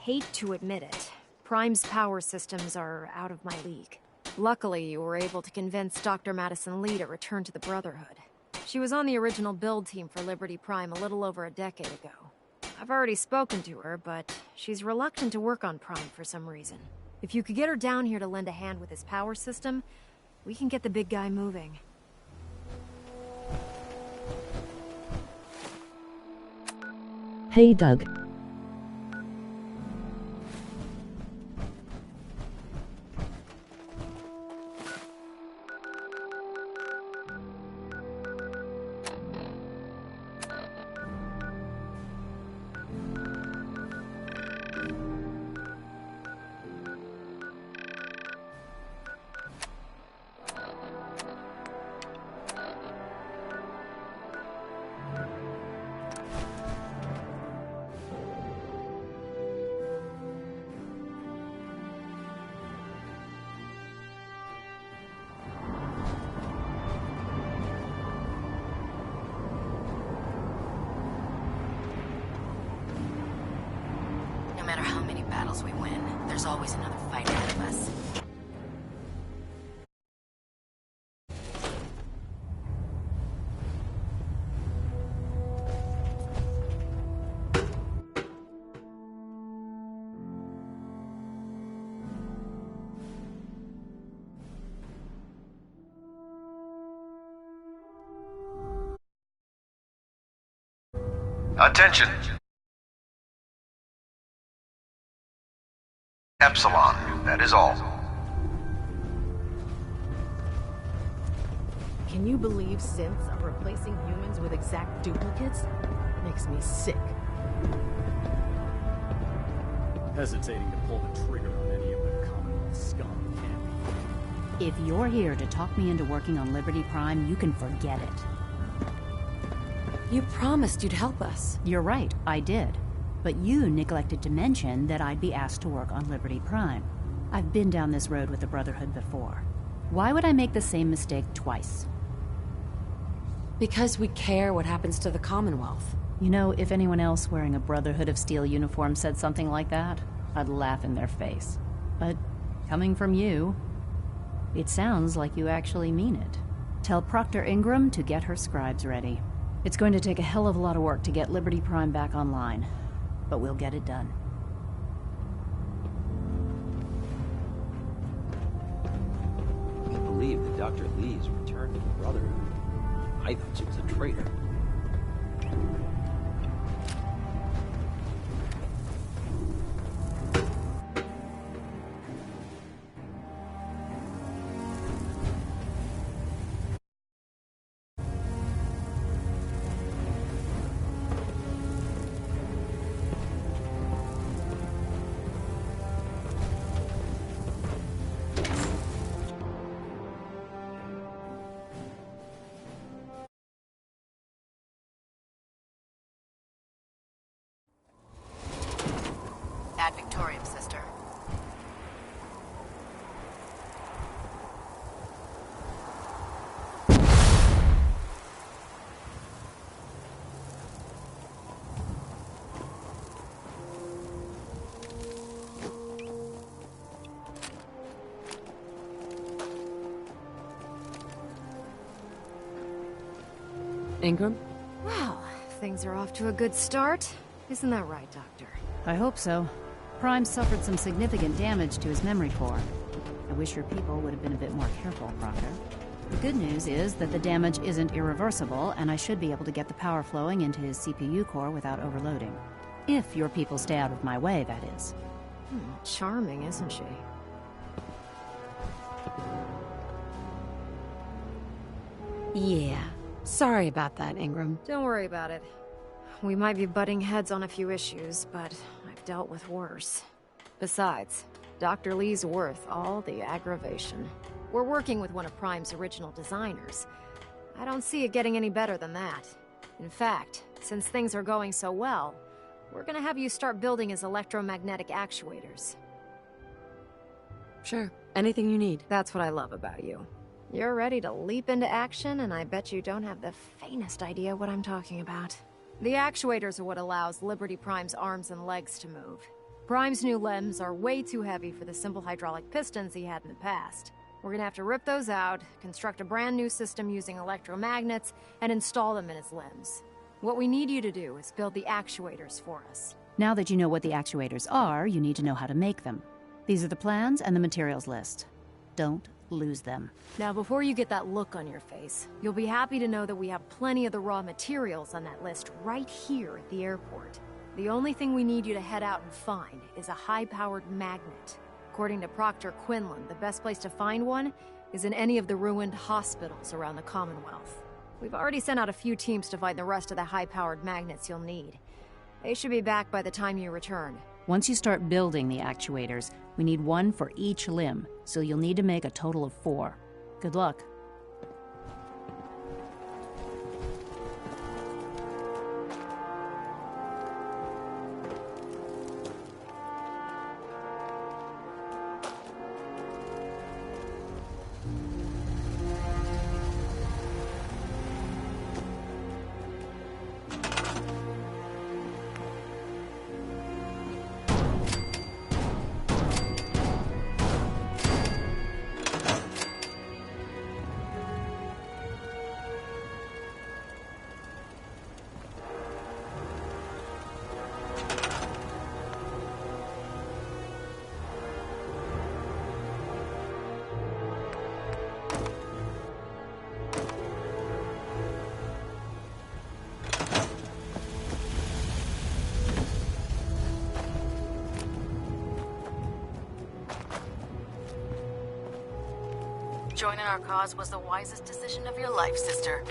hate to admit it, Prime's power systems are out of my league. Luckily, you were able to convince Dr. Madison Lee to return to the Brotherhood. She was on the original build team for Liberty Prime a little over a decade ago. I've already spoken to her, but she's reluctant to work on Prime for some reason. If you could get her down here to lend a hand with his power system, we can get the big guy moving. Hey, Doug. No matter how many battles we win, there's always another fight ahead of us. Attention! Epsilon, that is all. Can you believe synths are replacing humans with exact duplicates? Makes me sick. Hesitating to pull the trigger on any of the Commonwealth scum, can't be. If you're here to talk me into working on Liberty Prime, you can forget it. You promised you'd help us. You're right, I did. But you neglected to mention that I'd be asked to work on Liberty Prime. I've been down this road with the Brotherhood before. Why would I make the same mistake twice? Because we care what happens to the Commonwealth. You know, if anyone else wearing a Brotherhood of Steel uniform said something like that, I'd laugh in their face. But coming from you, it sounds like you actually mean it. Tell Proctor Ingram to get her scribes ready. It's going to take a hell of a lot of work to get Liberty Prime back online. But we'll get it done. We believe that Dr. Lee's returned to the Brotherhood. I thought she was a traitor. Ad Victoriam, sister. Ingram? Well, things are off to a good start. Isn't that right, Doctor? I hope so. Prime suffered some significant damage to his memory core. I wish your people would have been a bit more careful, Proctor. The good news is that the damage isn't irreversible, and I should be able to get the power flowing into his CPU core without overloading. If your people stay out of my way, that is. Charming, isn't she? Yeah. Sorry about that, Ingram. Don't worry about it. We might be butting heads on a few issues, but I've dealt with worse. Besides, Dr. Lee's worth all the aggravation. We're working with one of Prime's original designers. I don't see it getting any better than that. In fact, since things are going so well, we're gonna have you start building his electromagnetic actuators. Sure. Anything you need. That's what I love about you. You're ready to leap into action, and I bet you don't have the faintest idea what I'm talking about. The actuators are what allows Liberty Prime's arms and legs to move. Prime's new limbs are way too heavy for the simple hydraulic pistons he had in the past. We're gonna have to rip those out, construct a brand new system using electromagnets, and install them in his limbs. What we need you to do is build the actuators for us. Now that you know what the actuators are, you need to know how to make them. These are the plans and the materials list. Don't lose them. Now, before you get that look on your face, you'll be happy to know that we have plenty of the raw materials on that list right here at the airport. The only thing we need you to head out and find is a high-powered magnet. According to Proctor Quinlan, the best place to find one is in any of the ruined hospitals around the Commonwealth. We've already sent out a few teams to find the rest of the high-powered magnets you'll need. They should be back by the time you return. Once you start building the actuators, we need one for each limb, so you'll need to make a total of 4. Good luck. Joining our cause was the wisest decision of your life, sister.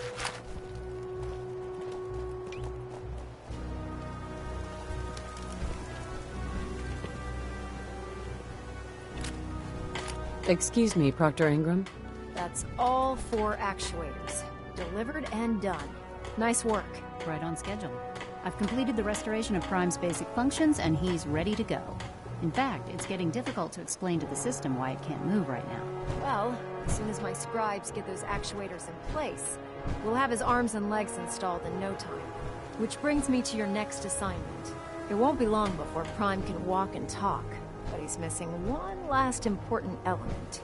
Excuse me, Proctor Ingram. That's all 4 actuators. Delivered and done. Nice work. Right on schedule. I've completed the restoration of Prime's basic functions, and he's ready to go. In fact, it's getting difficult to explain to the system why it can't move right now. Well, as soon as my scribes get those actuators in place, we'll have his arms and legs installed in no time. Which brings me to your next assignment. It won't be long before Prime can walk and talk, but he's missing one last important element.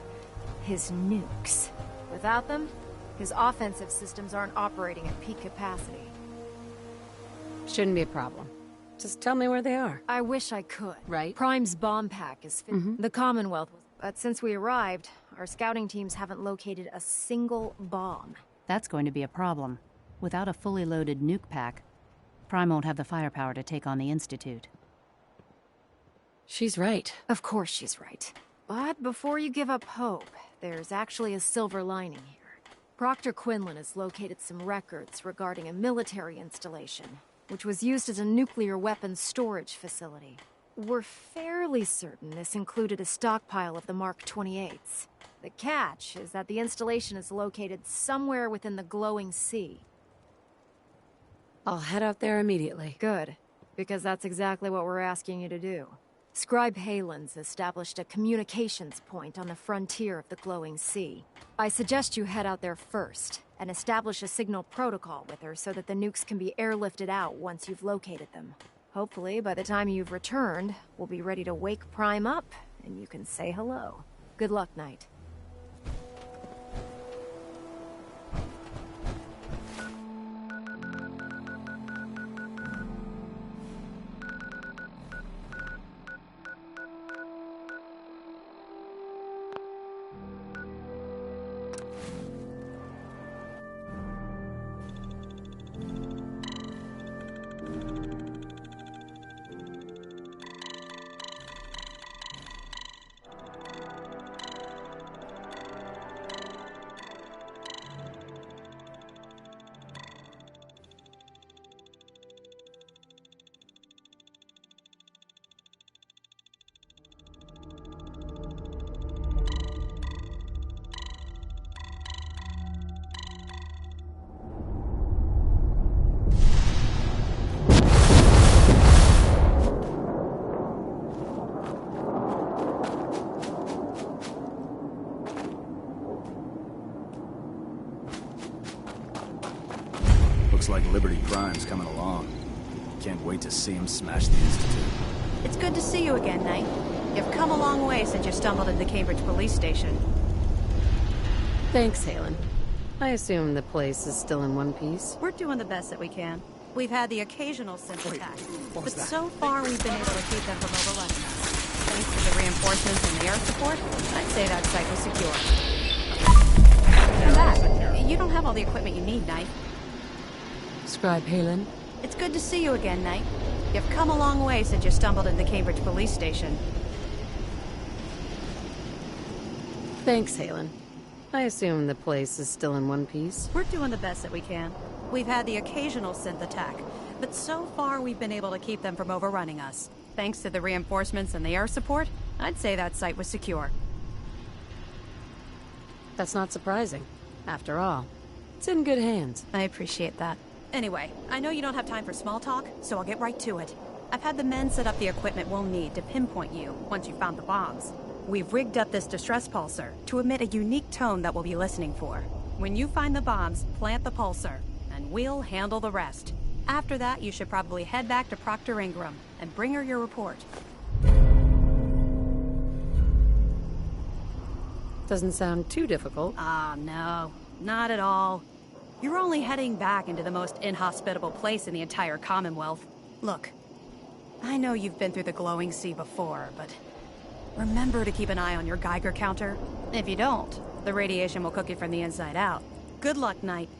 His nukes. Without them, his offensive systems aren't operating at peak capacity. Shouldn't be a problem. Just tell me where they are. I wish I could. Right. Prime's bomb pack is the Commonwealth was... But since we arrived, our scouting teams haven't located a single bomb. That's going to be a problem. Without a fully loaded nuke pack, Prime won't have the firepower to take on the Institute. She's right. Of course she's right. But before you give up hope, there's actually a silver lining here. Proctor Quinlan has located some records regarding a military installation, which was used as a nuclear weapons storage facility. We're fairly certain this included a stockpile of the Mark 28s. The catch is that the installation is located somewhere within the glowing sea. I'll head out there immediately. Good, because that's exactly what we're asking you to do. Scribe Halen's established a communications point on the frontier of the glowing sea. I suggest you head out there first, and establish a signal protocol with her so that the nukes can be airlifted out once you've located them. Hopefully, by the time you've returned, we'll be ready to wake Prime up, and you can say hello. Good luck, Knight. Looks like Liberty Prime's coming along. Can't wait to see him smash the Institute. It's good to see you again, Knight. You've come a long way since you stumbled into the Cambridge police station. Thanks, Halen. I assume the place is still in one piece. We're doing the best that we can. We've had the occasional synth attack, but so far we've been able to keep them from overrunning us. Thanks to the reinforcements and the air support, I'd say that site was secure. Come back. You don't have all the equipment you need, Knight. Scribe Halen? It's good to see you again, Knight. You've come a long way since you stumbled into the Cambridge police station. Thanks, Halen. I assume the place is still in one piece. We're doing the best that we can. We've had the occasional synth attack, but so far we've been able to keep them from overrunning us. Thanks to the reinforcements and the air support, I'd say that site was secure. That's not surprising. After all, it's in good hands. I appreciate that. Anyway, I know you don't have time for small talk, so I'll get right to it. I've had the men set up the equipment we'll need to pinpoint you once you've found the bombs. We've rigged up this distress pulsar to emit a unique tone that we'll be listening for. When you find the bombs, plant the pulsar, and we'll handle the rest. After that, you should probably head back to Proctor Ingram and bring her your report. Doesn't sound too difficult. Ah, no. Not at all. You're only heading back into the most inhospitable place in the entire Commonwealth. Look, I know you've been through the glowing sea before, but remember to keep an eye on your Geiger counter. If you don't, the radiation will cook you from the inside out. Good luck, Knight.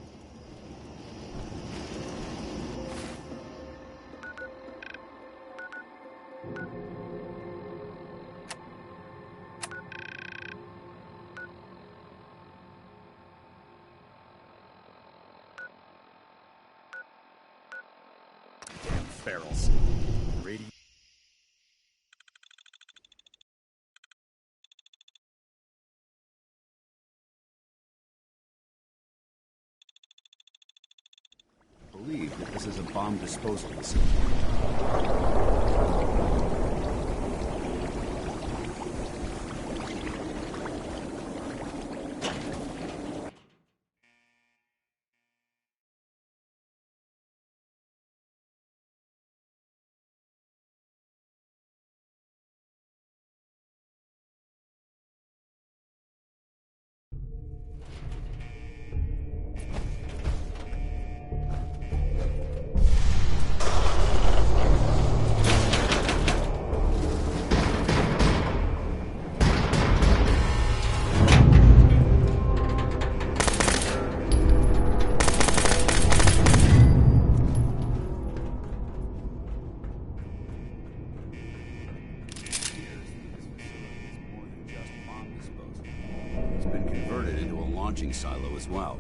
Ferals. Radi- Believe that this is a bomb disposal facility. Silo as well.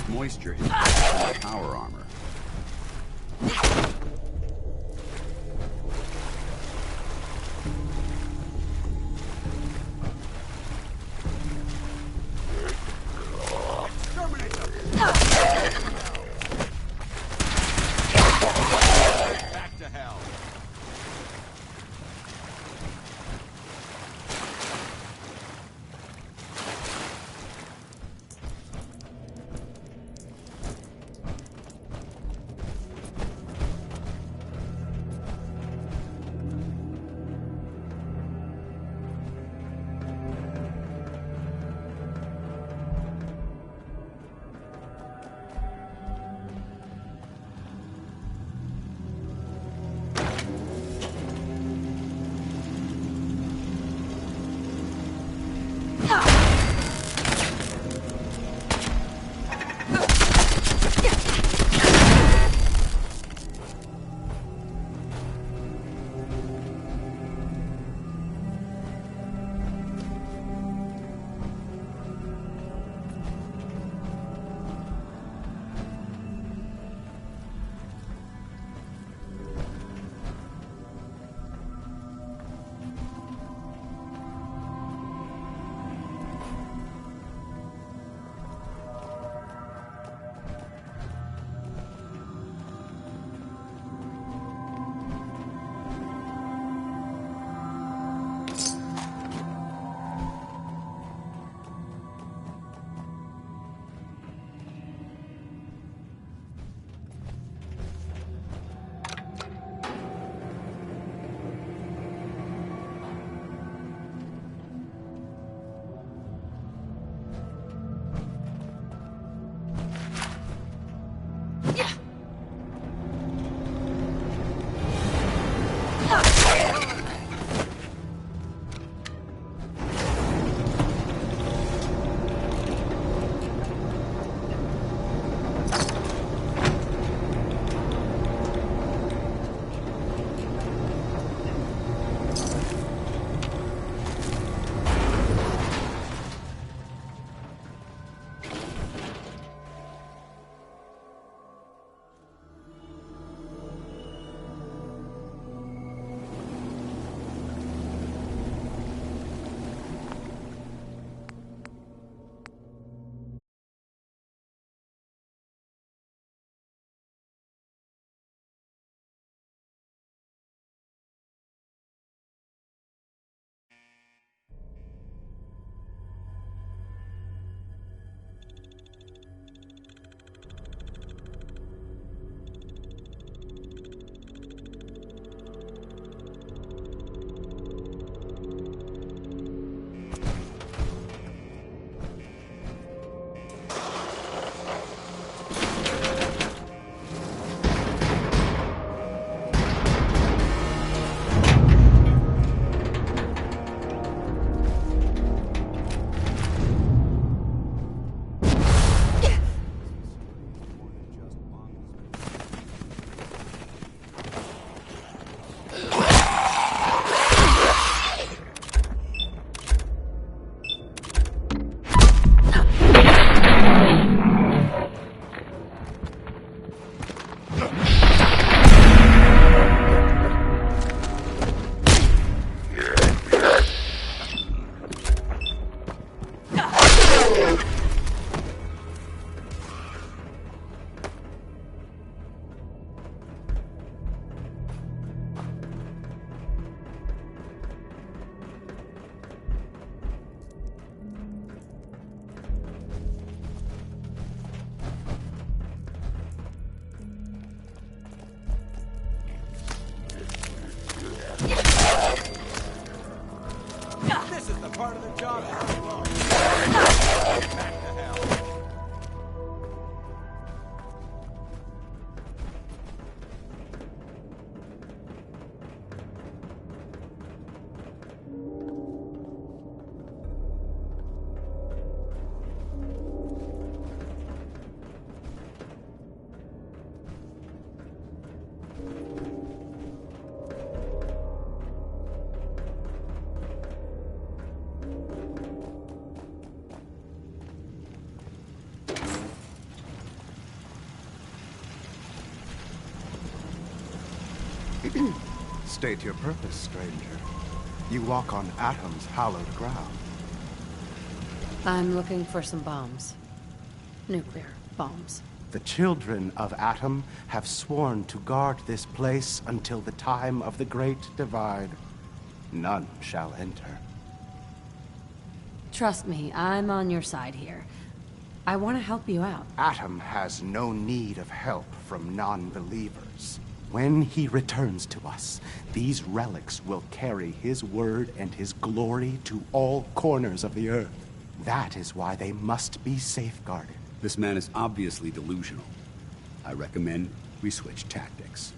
Moisture is power armor. Back to hell. State your purpose, stranger. You walk on Atom's hallowed ground. I'm looking for some bombs. Nuclear bombs. The children of Atom have sworn to guard this place until the time of the Great Divide. None shall enter. Trust me, I'm on your side here. I want to help you out. Atom has no need of help from non-believers. When he returns to us, these relics will carry his word and his glory to all corners of the earth. That is why they must be safeguarded. This man is obviously delusional. I recommend we switch tactics.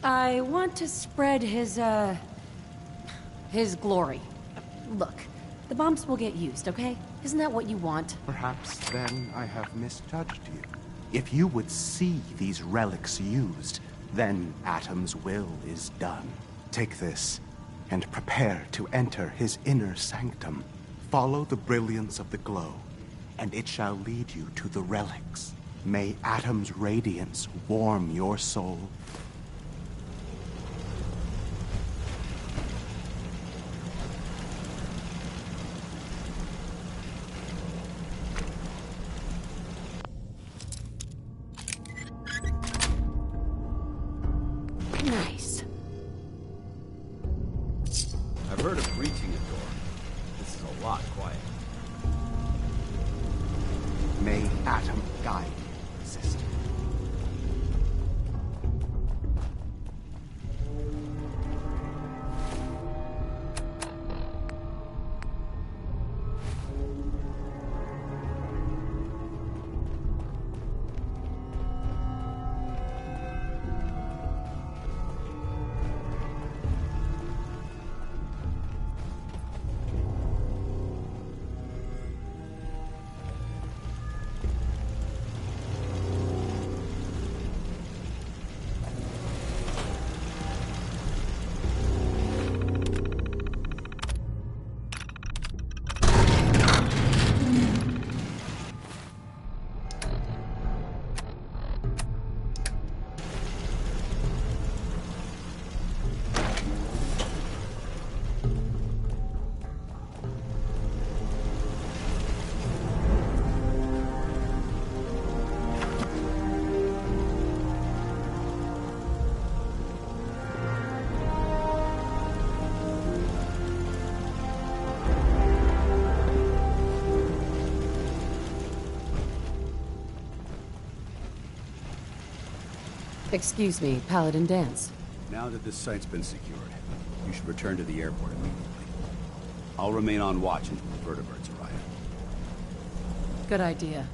I want to spread his glory. Look, the bombs will get used, okay? Isn't that what you want? Perhaps then I have misjudged you. If you would see these relics used, then Atom's will is done. Take this, and prepare to enter his inner sanctum. Follow the brilliance of the glow, and it shall lead you to the relics. May Atom's radiance warm your soul. Nice. I've heard of breaching a door. This is a lot quiet. May Atom guide you, sister. Excuse me, Paladin Danse. Now that this site's been secured, you should return to the airport immediately. I'll remain on watch until the vertebrates arrive. Good idea.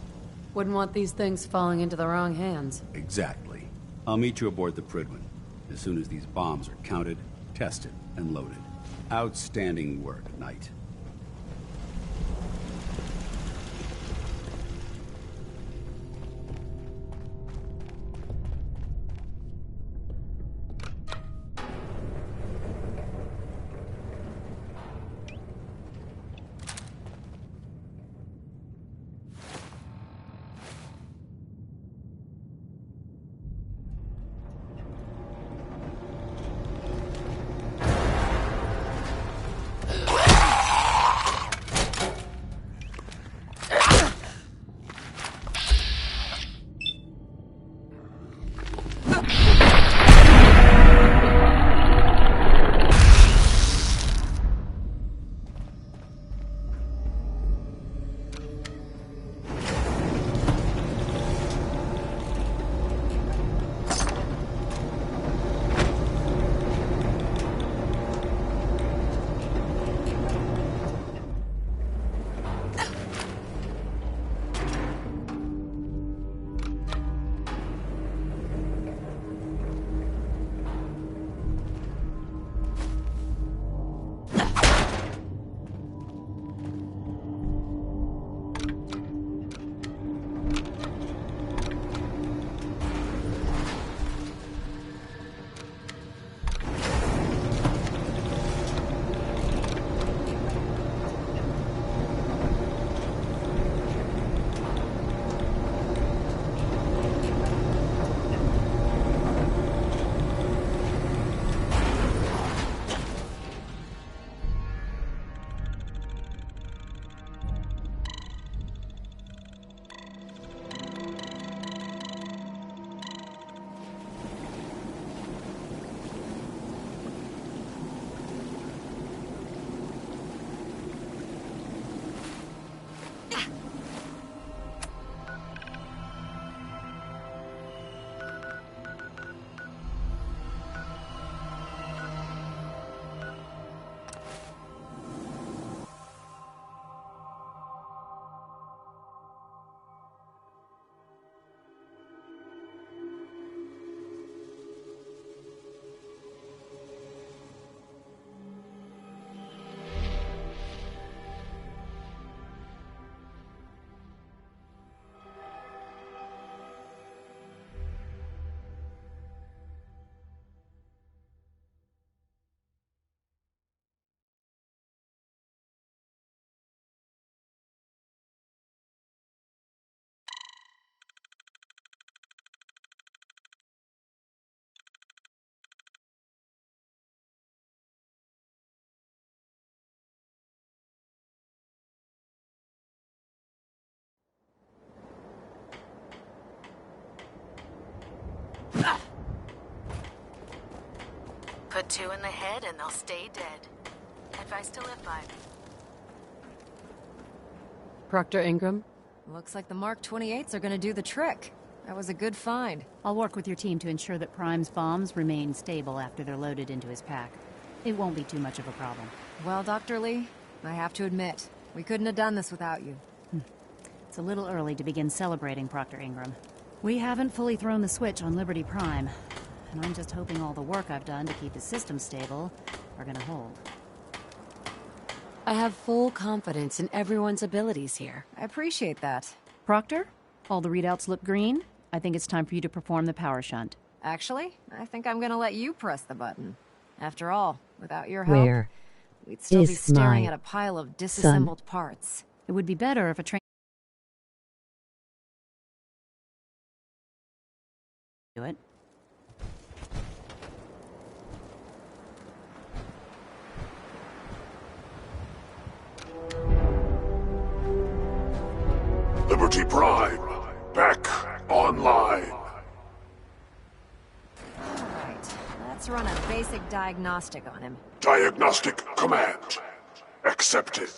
Wouldn't want these things falling into the wrong hands. Exactly. I'll meet you aboard the Prydwen as soon as these bombs are counted, tested, and loaded. Outstanding work, Knight. 2 in the head and they'll stay dead. Advice to live by. Proctor Ingram? Looks like the Mark 28s are gonna do the trick. That was a good find. I'll work with your team to ensure that Prime's bombs remain stable after they're loaded into his pack. It won't be too much of a problem. Well, Dr. Lee, I have to admit, we couldn't have done this without you. It's a little early to begin celebrating, Proctor Ingram. We haven't fully thrown the switch on Liberty Prime, and I'm just hoping all the work I've done to keep his system stable are gonna hold. I have full confidence in everyone's abilities here. I appreciate that. Proctor, all the readouts look green. I think it's time for you to perform the power shunt. Actually, I think I'm gonna let you press the button. After all, without your help, Where we'd still be is staring my at a pile of disassembled parts. It would be better if a train... do it. Liberty Prime, back online. Alright, let's run a basic diagnostic on him. Diagnostic command accepted.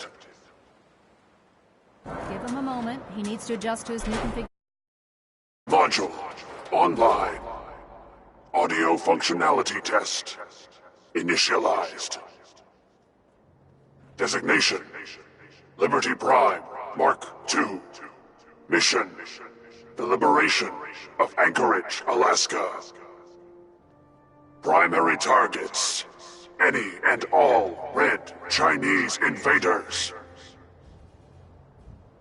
Give him a moment. He needs to adjust to his new configuration. Module online. Audio functionality test initialized. Designation: Liberty Prime Mark II. Mission: the liberation of Anchorage, Alaska. Primary targets: any and all Red Chinese invaders.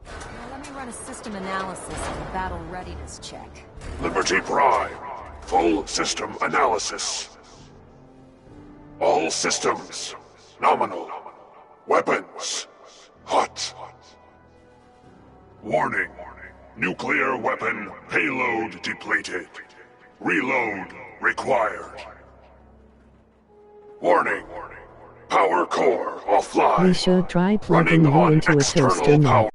Now let me run a system analysis and a battle readiness check. Liberty Prime, full system analysis. All systems nominal. Weapons hot. Warning: nuclear weapon payload depleted. Reload required. Warning: power core offline. We should try plugging Running you on into a external toaster now. power.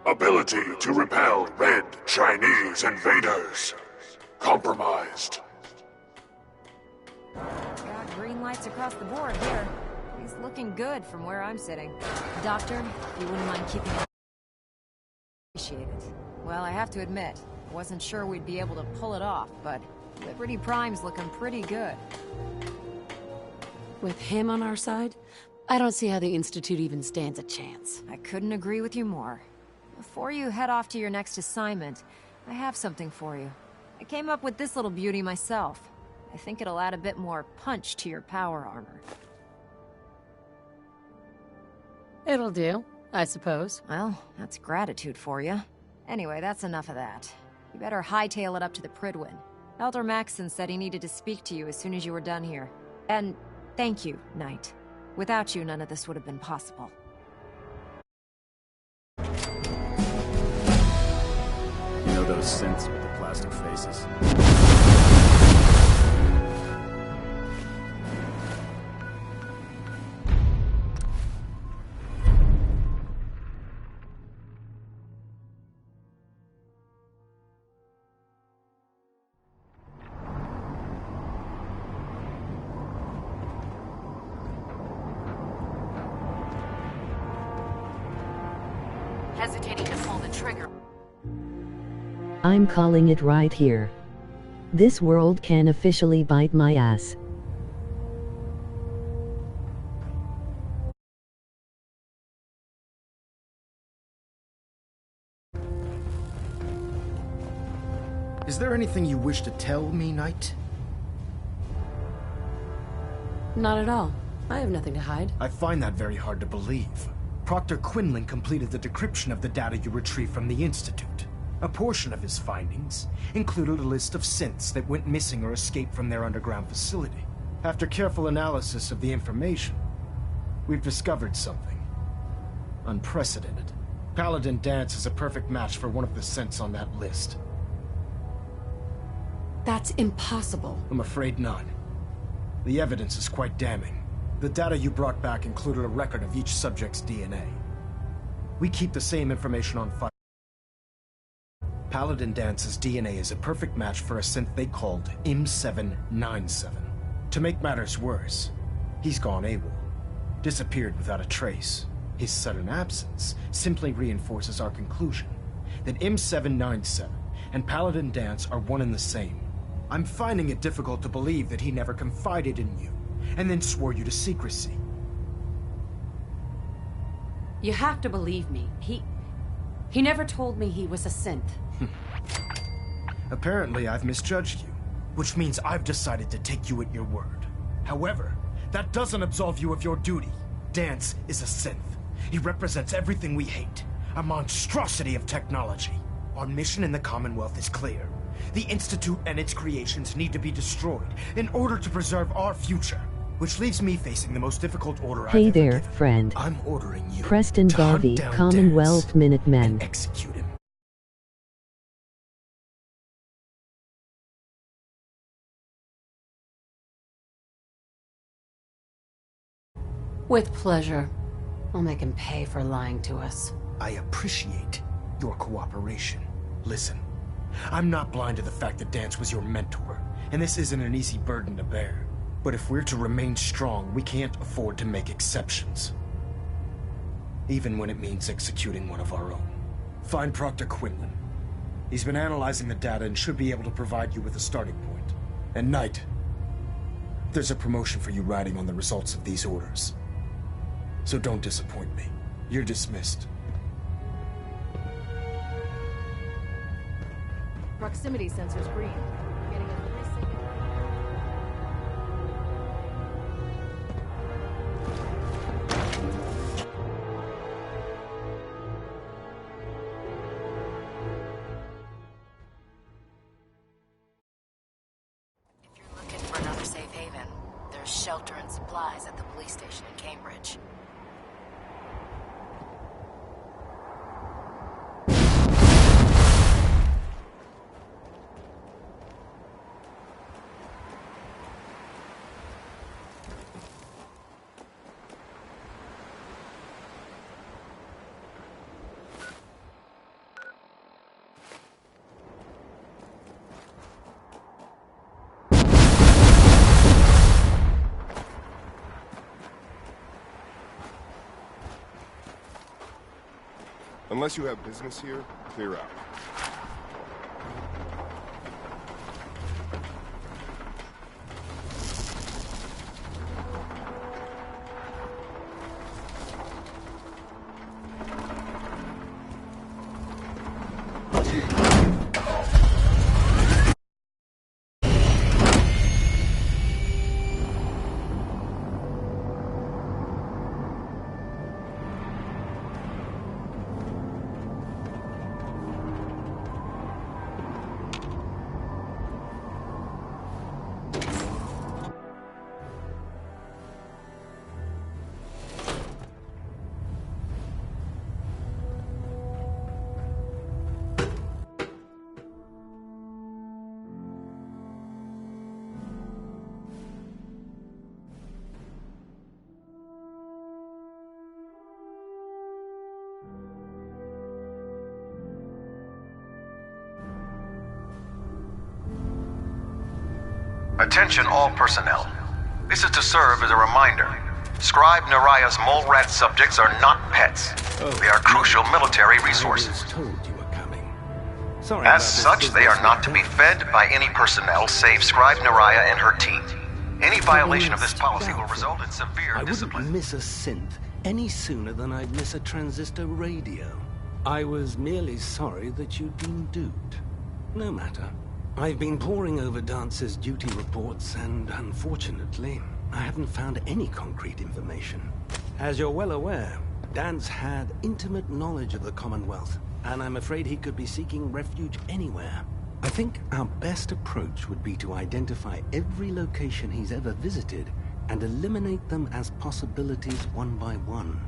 Ability to repel Red Chinese invaders compromised. Got green lights across the board here. He's looking good from where I'm sitting. Doctor, if you wouldn't mind keeping an appreciate it. Well, I have to admit, wasn't sure we'd be able to pull it off, but Liberty Prime's looking pretty good. With him on our side, I don't see how the Institute even stands a chance. I couldn't agree with you more. Before you head off to your next assignment, I have something for you. I came up with this little beauty myself. I think it'll add a bit more punch to your power armor. It'll do, I suppose. Well, that's gratitude for you. Anyway, that's enough of that. You better hightail it up to the Prydwen. Elder Maxson said he needed to speak to you as soon as you were done here. And thank you, Knight. Without you, none of this would have been possible. You know those synths with the plastic faces? Hesitating to pull the trigger. I'm calling it right here. This world can officially bite my ass. Is there anything you wish to tell me, Knight? Not at all. I have nothing to hide. I find that very hard to believe. Proctor Quinlan completed the decryption of the data you retrieved from the Institute. A portion of his findings included a list of synths that went missing or escaped from their underground facility. After careful analysis of the information, we've discovered something unprecedented. Paladin Danse is a perfect match for one of the synths on that list. That's impossible. I'm afraid not. The evidence is quite damning. The data you brought back included a record of each subject's DNA. We keep the same information on file. Paladin Dance's DNA is a perfect match for a synth they called M797. To make matters worse, he's gone AWOL, disappeared without a trace. His sudden absence simply reinforces our conclusion that M797 and Paladin Dance are one and the same. I'm finding it difficult to believe that he never confided in you, and then swore you to secrecy. You have to believe me. He never told me he was a synth. Apparently, I've misjudged you, which means I've decided to take you at your word. However, that doesn't absolve you of your duty. Dance is a synth. He represents everything we hate, a monstrosity of technology. Our mission in the Commonwealth is clear. The Institute and its creations need to be destroyed in order to preserve our future, which leaves me facing the most difficult order I've Hey ever there, given. friend. I'm ordering you Preston to hunt Garvey, down Commonwealth Dance Minutemen. and execute him. With pleasure. I'll make him pay for lying to us. I appreciate your cooperation. Listen, I'm not blind to the fact that Dance was your mentor, and this isn't an easy burden to bear. But if we're to remain strong, we can't afford to make exceptions. Even when it means executing one of our own. Find Proctor Quinlan. He's been analyzing the data and should be able to provide you with a starting point. And Knight, there's a promotion for you riding on the results of these orders. So don't disappoint me. You're dismissed. Proximity sensor's green. Getting a nice signal. If you're looking for another safe haven, there's shelter and supplies at the police station in Cambridge. Unless you have business here, clear out. Attention all personnel. This is to serve as a reminder. Scribe Naraya's mole rat subjects are not pets. They are crucial military resources. As such, they are not to be fed by any personnel save Scribe Naraya and her team. Any violation of this policy will result in severe discipline. I wouldn't miss a synth any sooner than I'd miss a transistor radio. I was merely sorry that you'd been duped. No matter. I've been poring over Dance's duty reports, and unfortunately, I haven't found any concrete information. As you're well aware, Dance had intimate knowledge of the Commonwealth, and I'm afraid he could be seeking refuge anywhere. I think our best approach would be to identify every location he's ever visited and eliminate them as possibilities one by one.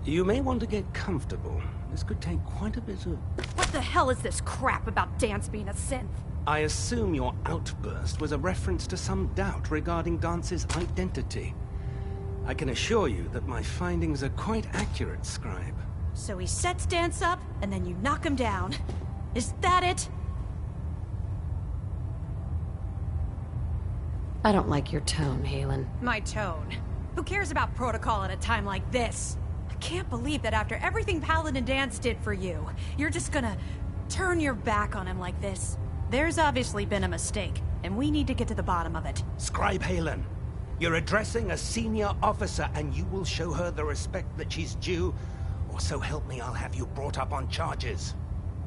You may want to get comfortable. This could take quite a bit of... What the hell is this crap about Dance being a synth? I assume your outburst was a reference to some doubt regarding Dance's identity. I can assure you that my findings are quite accurate, Scribe. So he sets Dance up, and then you knock him down. Is that it? I don't like your tone, Halen. My tone. Who cares about protocol at a time like this? I can't believe that after everything Paladin Danse did for you, you're just gonna turn your back on him like this. There's obviously been a mistake, and we need to get to the bottom of it. Scribe Halen, you're addressing a senior officer, and you will show her the respect that she's due, or so help me, I'll have you brought up on charges.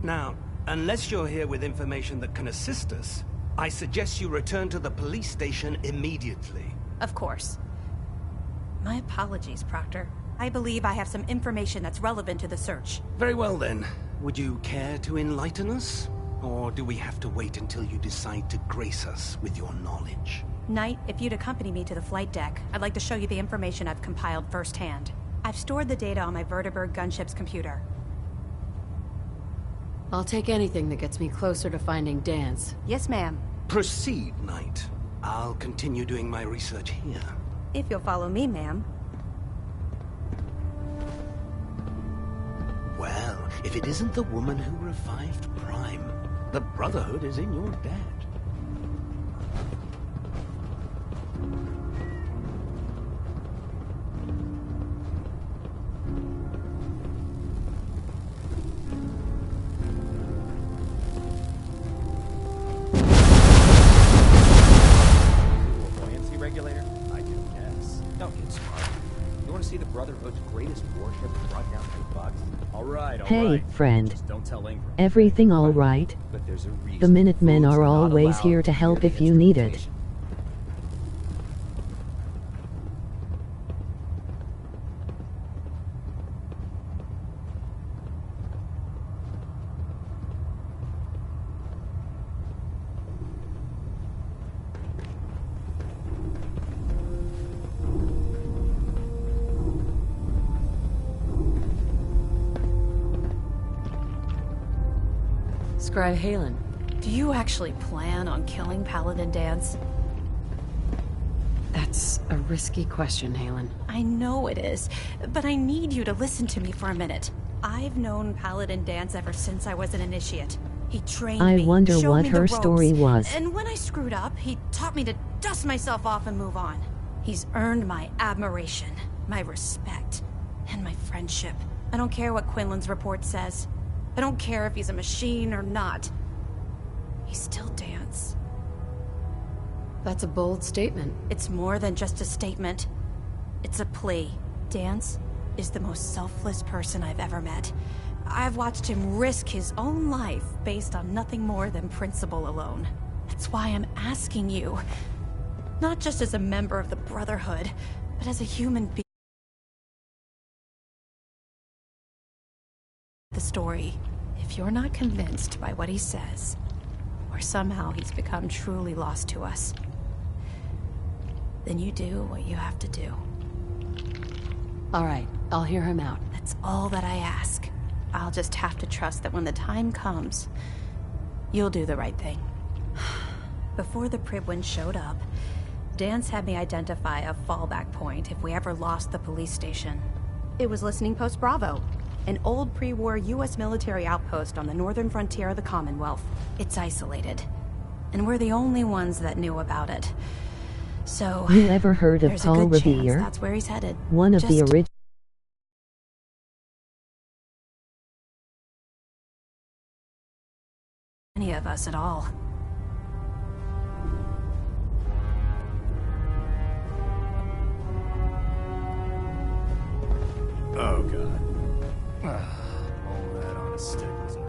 Now, unless you're here with information that can assist us, I suggest you return to the police station immediately. Of course. My apologies, Proctor. I believe I have some information that's relevant to the search. Very well then. Would you care to enlighten us? Or do we have to wait until you decide to grace us with your knowledge? Knight, if you'd accompany me to the flight deck, I'd like to show you the information I've compiled firsthand. I've stored the data on my Vertibird gunship's computer. I'll take anything that gets me closer to finding Danse. Yes, ma'am. Proceed, Knight. I'll continue doing my research here. If you'll follow me, ma'am. Well, if it isn't the woman who revived Prime, the Brotherhood is in your debt. Regulator? I do guess. Don't get smart. You want to see the Brotherhood's greatest warship brought down by bugs? All right, all Hey, right. friend. Just don't tell Ingram. Everything all right? But there's a reason. The Minutemen Foods are not always allowed here to help if you need it. Scribe Halen. Do you actually plan on killing Paladin Danse? That's a risky question, Halen. I know it is, but I need you to listen to me for a minute. I've known Paladin Danse ever since I was an initiate. He trained me, I wonder showed what me the her ropes, story was. And when I screwed up, he taught me to dust myself off and move on. He's earned my admiration, my respect, and my friendship. I don't care what Quinlan's report says. I don't care if he's a machine or not. He's still Danse. That's a bold statement. It's more than just a statement. It's a plea. Danse is the most selfless person I've ever met. I've watched him risk his own life based on nothing more than principle alone. That's why I'm asking you. Not just as a member of the Brotherhood, but as a human being. The story. If you're not convinced by what he says, or somehow he's become truly lost to us, then you do what you have to do. All right, I'll hear him out. That's all that I ask. I'll just have to trust that when the time comes, you'll do the right thing. Before the Prydwen showed up, Danse had me identify a fallback point if we ever lost the police station. It was Listening Post Bravo, an old pre-war U.S. military outpost on the northern frontier of the Commonwealth. It's isolated, and we're the only ones that knew about it. So, You ever heard of there's a Paul good chance Revere? that's where he's headed. One of the Just original. any of us at all. Oh, God. All that on a stick was a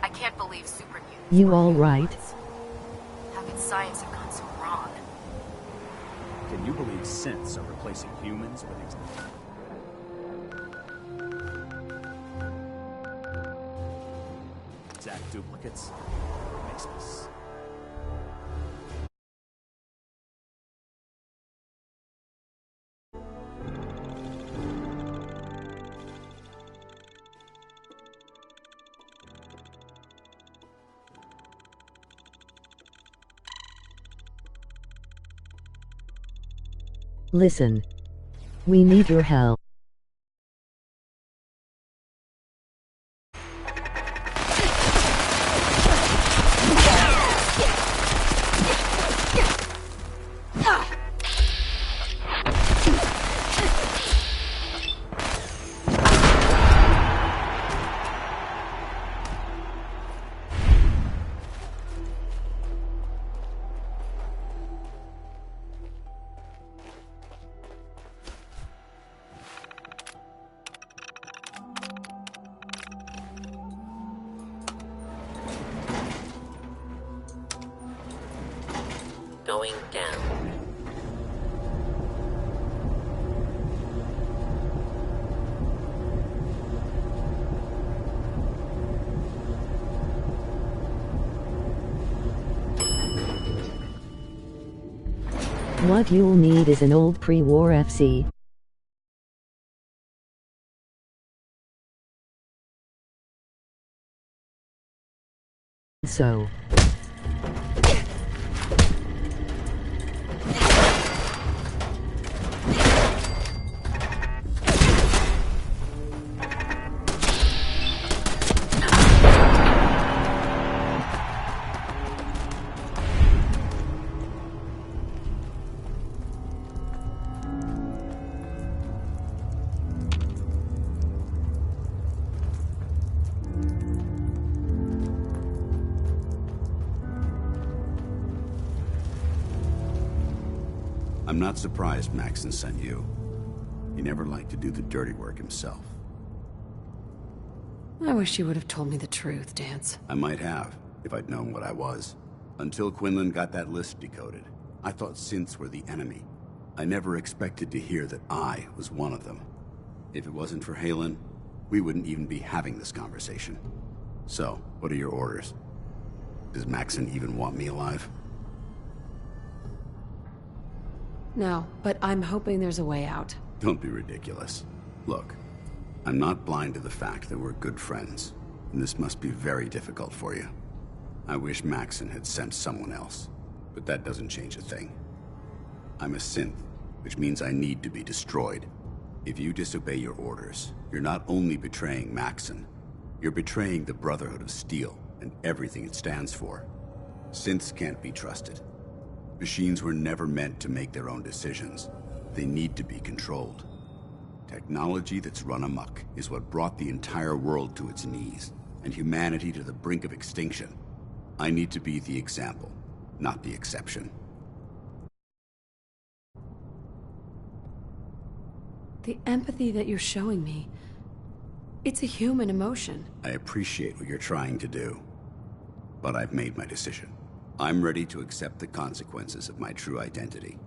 I can't believe supermutants. You all right? How could science have gone so wrong? Can you believe synths are replacing humans with duplicates. Makes me sick. Listen. We need your help. Going down. What you'll need is an old pre-war FC. So. I'm not surprised Maxon sent you. He never liked to do the dirty work himself. I wish you would have told me the truth, Danse. I might have, if I'd known what I was. Until Quinlan got that list decoded, I thought synths were the enemy. I never expected to hear that I was one of them. If it wasn't for Haylen, we wouldn't even be having this conversation. So, what are your orders? Does Maxon even want me alive? No, but I'm hoping there's a way out. Don't be ridiculous. Look, I'm not blind to the fact that we're good friends, and this must be very difficult for you. I wish Maxon had sent someone else, but that doesn't change a thing. I'm a synth, which means I need to be destroyed. If you disobey your orders, you're not only betraying Maxon, you're betraying the Brotherhood of Steel and everything it stands for. Synths can't be trusted. Machines were never meant to make their own decisions. They need to be controlled. Technology that's run amok is what brought the entire world to its knees, and humanity to the brink of extinction. I need to be the example, not the exception. The empathy that you're showing me, it's a human emotion. I appreciate what you're trying to do, but I've made my decision. I'm ready to accept the consequences of my true identity.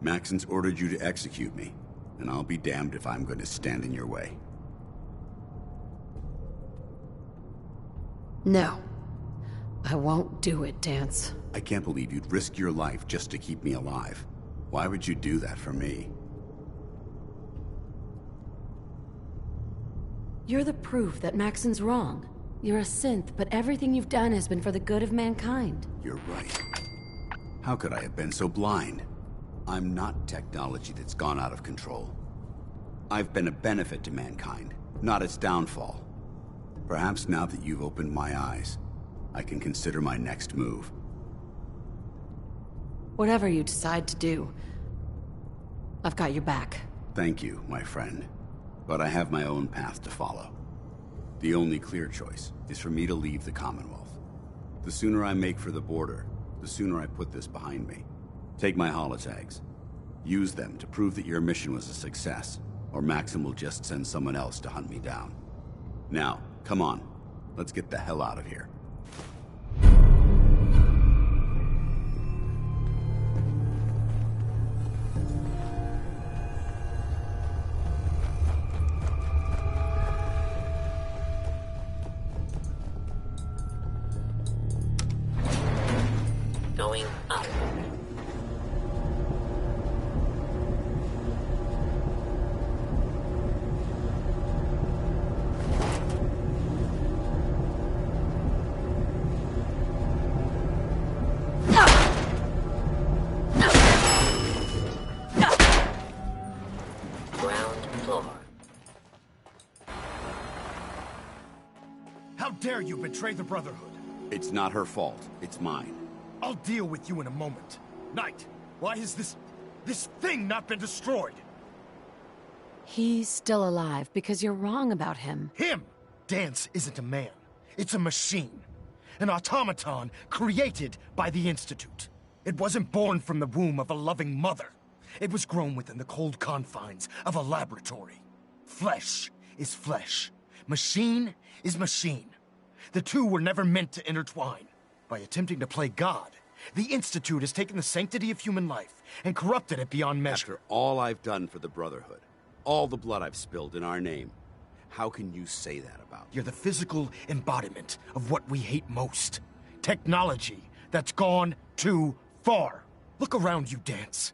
Maxon's ordered you to execute me, and I'll be damned if I'm going to stand in your way. No. I won't do it, Danse. I can't believe you'd risk your life just to keep me alive. Why would you do that for me? You're the proof that Maxon's wrong. You're a synth, but everything you've done has been for the good of mankind. You're right. How could I have been so blind? I'm not technology that's gone out of control. I've been a benefit to mankind, not its downfall. Perhaps now that you've opened my eyes, I can consider my next move. Whatever you decide to do, I've got your back. Thank you, my friend. But I have my own path to follow. The only clear choice is for me to leave the Commonwealth. The sooner I make for the border, the sooner I put this behind me. Take my holotags. Use them to prove that your mission was a success, or Maxon will just send someone else to hunt me down. Now, come on. Let's get the hell out of here. going up. How dare you betray the Brotherhood? It's not her fault. It's mine. I'll deal with you in a moment. Knight, why has this thing not been destroyed? He's still alive because you're wrong about him. Him? Dance isn't a man. It's a machine. An automaton created by the Institute. It wasn't born from the womb of a loving mother. It was grown within the cold confines of a laboratory. Flesh is flesh. Machine is machine. The two were never meant to intertwine. By attempting to play God, the Institute has taken the sanctity of human life and corrupted it beyond measure. After all I've done for the Brotherhood, all the blood I've spilled in our name, how can you say that about me? You're the physical embodiment of what we hate most. Technology that's gone too far. Look around you, Dance.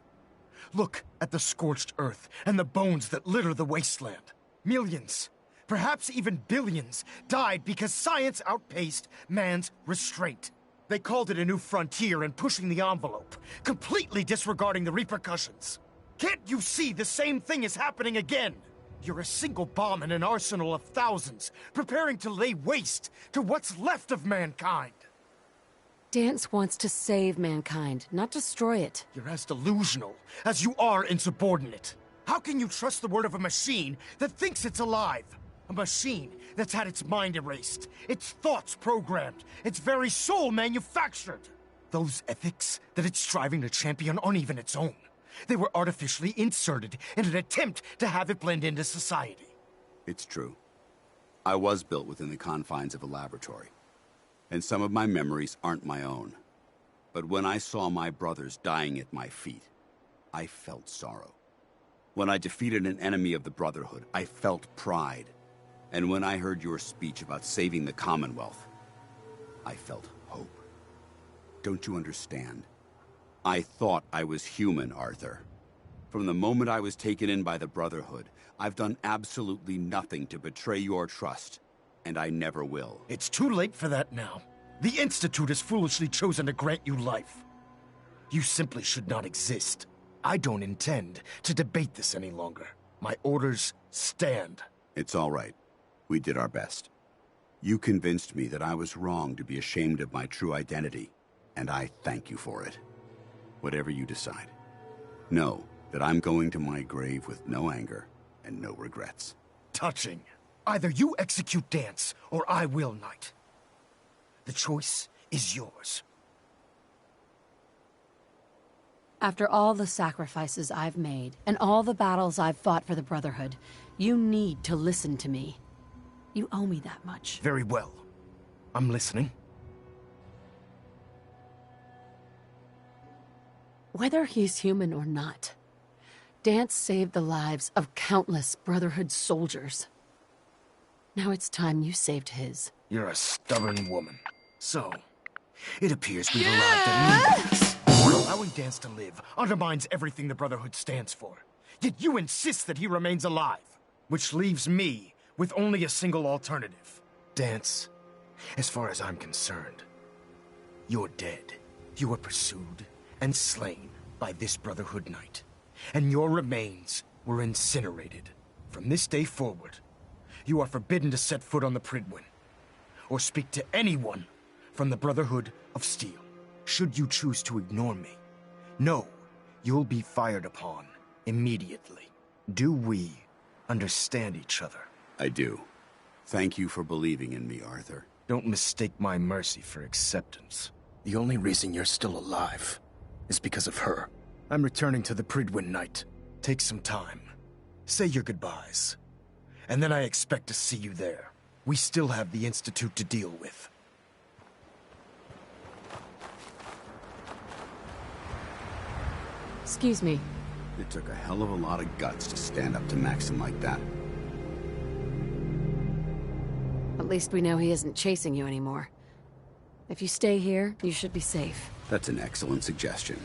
Look at the scorched earth and the bones that litter the wasteland. Millions, perhaps even billions, died because science outpaced man's restraint. They called it a new frontier and pushing the envelope, completely disregarding the repercussions. Can't you see the same thing is happening again? You're a single bomb in an arsenal of thousands, preparing to lay waste to what's left of mankind. Dance wants to save mankind, not destroy it. You're as delusional as you are insubordinate. How can you trust the word of a machine that thinks it's alive? A machine that's had its mind erased, its thoughts programmed, its very soul manufactured. Those ethics that it's striving to champion aren't even its own. They were artificially inserted in an attempt to have it blend into society. It's true. I was built within the confines of a laboratory, and some of my memories aren't my own. But when I saw my brothers dying at my feet, I felt sorrow. When I defeated an enemy of the Brotherhood, I felt pride. And when I heard your speech about saving the Commonwealth, I felt hope. Don't you understand? I thought I was human, Arthur. From the moment I was taken in by the Brotherhood, I've done absolutely nothing to betray your trust, and I never will. It's too late for that now. The Institute has foolishly chosen to grant you life. You simply should not exist. I don't intend to debate this any longer. My orders stand. It's all right. We did our best. You convinced me that I was wrong to be ashamed of my true identity, and I thank you for it. Whatever you decide, know that I'm going to my grave with no anger and no regrets. Touching. Either you execute Dance, or I will, Knight. The choice is yours. After all the sacrifices I've made, and all the battles I've fought for the Brotherhood, you need to listen to me. You owe me that much. Very well. I'm listening. Whether he's human or not, Dance saved the lives of countless Brotherhood soldiers. Now it's time you saved his. You're a stubborn woman. So, it appears we've arrived at an impasse. Allowing Dance to live undermines everything the Brotherhood stands for. Yet you insist that he remains alive, which leaves me with only a single alternative. Dance, as far as I'm concerned, you're dead. You were pursued and slain by this Brotherhood Knight, and your remains were incinerated. From this day forward, you are forbidden to set foot on the Prydwen, or speak to anyone from the Brotherhood of Steel. Should you choose to ignore me, know you'll be fired upon immediately. Do we understand each other? I do. Thank you for believing in me, Arthur. Don't mistake my mercy for acceptance. The only reason you're still alive is because of her. I'm returning to the Prydwen Knight. Take some time. Say your goodbyes. And then I expect to see you there. We still have the Institute to deal with. Excuse me. It took a hell of a lot of guts to stand up to Maxim like that. At least we know he isn't chasing you anymore. If you stay here, you should be safe. That's an excellent suggestion.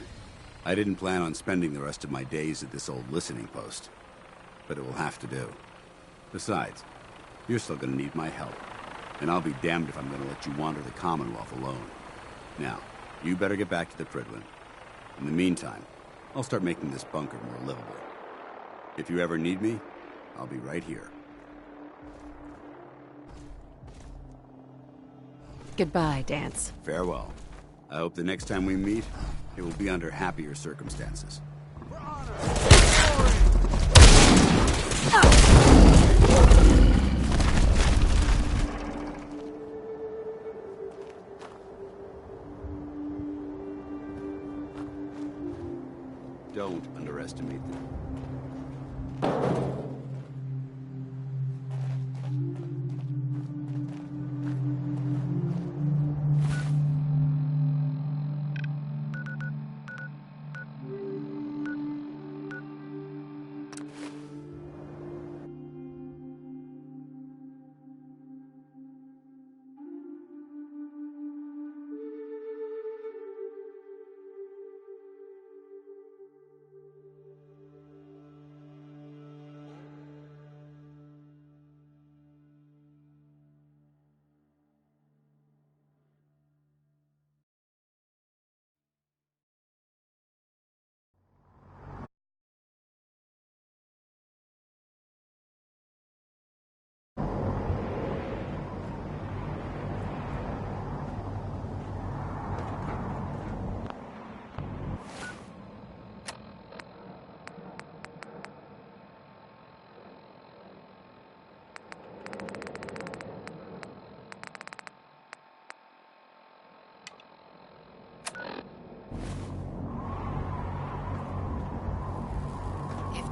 I didn't plan on spending the rest of my days at this old listening post, but it will have to do. Besides, you're still gonna need my help, and I'll be damned if I'm gonna let you wander the Commonwealth alone. Now, you better get back to the Prydwen. In the meantime, I'll start making this bunker more livable. If you ever need me, I'll be right here. Goodbye, Danse. Farewell. I hope the next time we meet, it will be under happier circumstances. Don't underestimate them.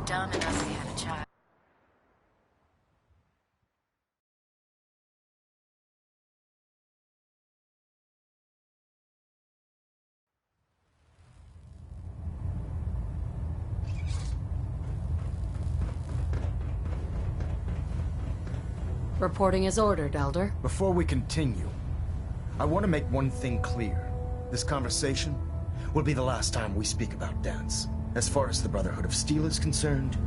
Dom and Rusty had a child. Reporting as ordered, Elder. Before we continue, I want to make one thing clear. This conversation will be the last time we speak about Danse. As far as the Brotherhood of Steel is concerned,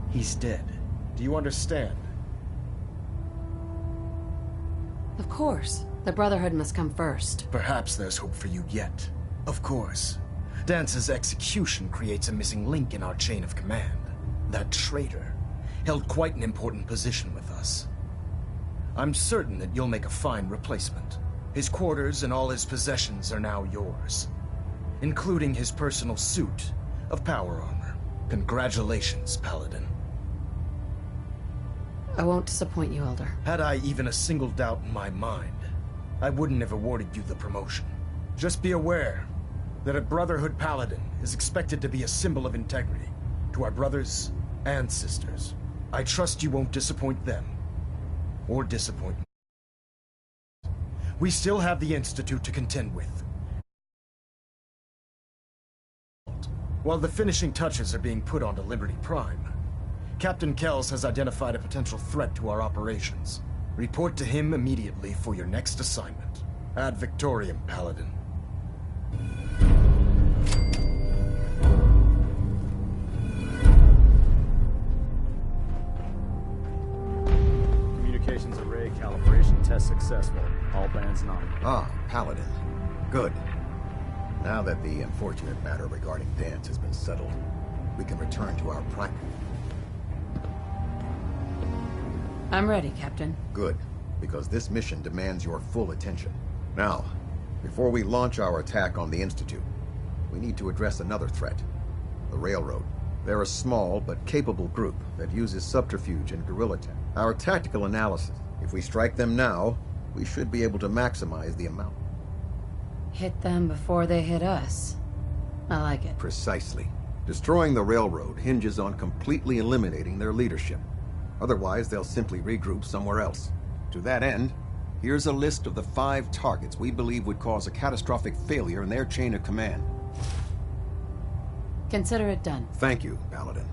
he's dead. Do you understand? Of course. The Brotherhood must come first. Perhaps there's hope for you yet. Of course. Dance's execution creates a missing link in our chain of command. That traitor held quite an important position with us. I'm certain that you'll make a fine replacement. His quarters and all his possessions are now yours, including his personal suit of power armor. Congratulations, Paladin. I won't disappoint you, Elder. Had I even a single doubt in my mind, I wouldn't have awarded you the promotion. Just be aware that a Brotherhood Paladin is expected to be a symbol of integrity to our brothers and sisters. I trust you won't disappoint them, or disappoint me. We still have the Institute to contend with. While the finishing touches are being put onto Liberty Prime, Captain Kells has identified a potential threat to our operations. Report to him immediately for your next assignment. Ad Victoriam, Paladin. Communications array calibration test successful. All bands nominated. Ah, Paladin. Good. Now that the unfortunate matter regarding Danse has been settled, we can return to our primary. I'm ready, Captain. Good, because this mission demands your full attention. Now, before we launch our attack on the Institute, we need to address another threat. The Railroad. They're a small but capable group that uses subterfuge and guerrilla tactics. Our tactical analysis, if we strike them now, we should be able to maximize the amount. Hit them before they hit us. I like it. Precisely. Destroying the Railroad hinges on completely eliminating their leadership. Otherwise, they'll simply regroup somewhere else. To that end, here's a list of the 5 targets we believe would cause a catastrophic failure in their chain of command. Consider it done. Thank you, Paladin.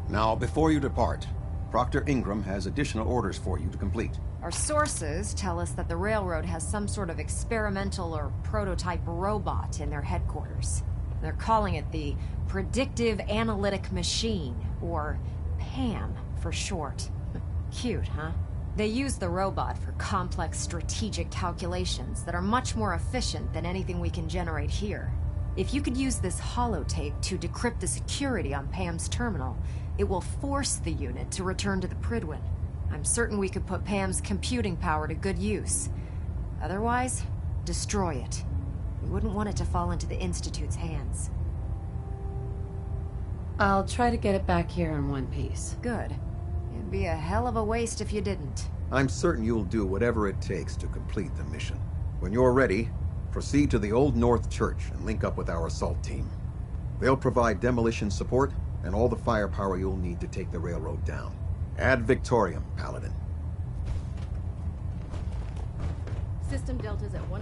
Now, before you depart, Proctor Ingram has additional orders for you to complete. Our sources tell us that the Railroad has some sort of experimental or prototype robot in their headquarters. They're calling it the Predictive Analytic Machine, or PAM for short. Cute, huh? They use the robot for complex strategic calculations that are much more efficient than anything we can generate here. If you could use this holotape to decrypt the security on PAM's terminal, it will force the unit to return to the Prydwen. I'm certain we could put PAM's computing power to good use. Otherwise, destroy it. We wouldn't want it to fall into the Institute's hands. I'll try to get it back here in one piece. Good. It'd be a hell of a waste if you didn't. I'm certain you'll do whatever it takes to complete the mission. When you're ready, proceed to the Old North Church and link up with our assault team. They'll provide demolition support and all the firepower you'll need to take the railroad down. Ad Victoriam, Paladin. System deltas at 100%.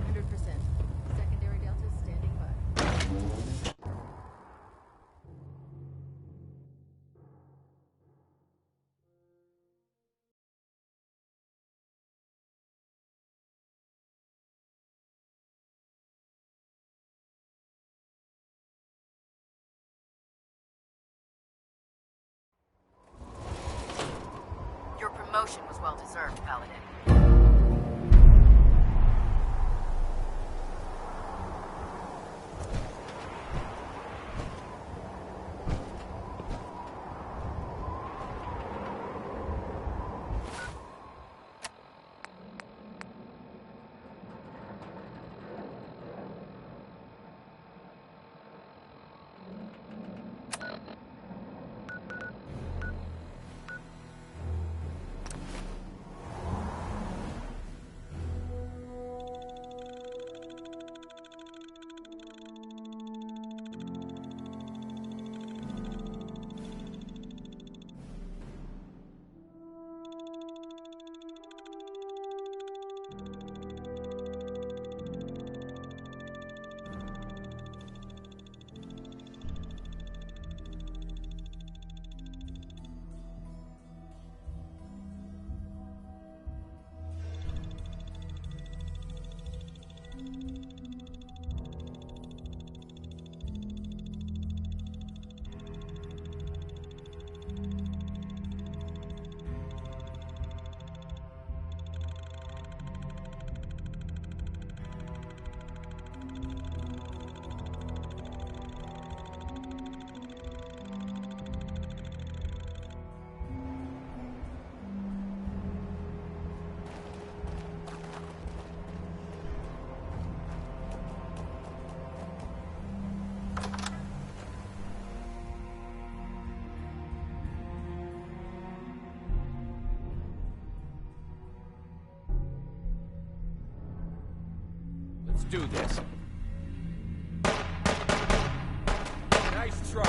Secondary deltas standing by. Your promotion was well deserved, Paladin. Let's do this. Nice try.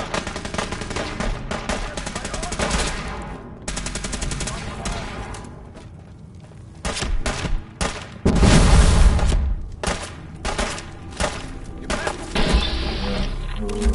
You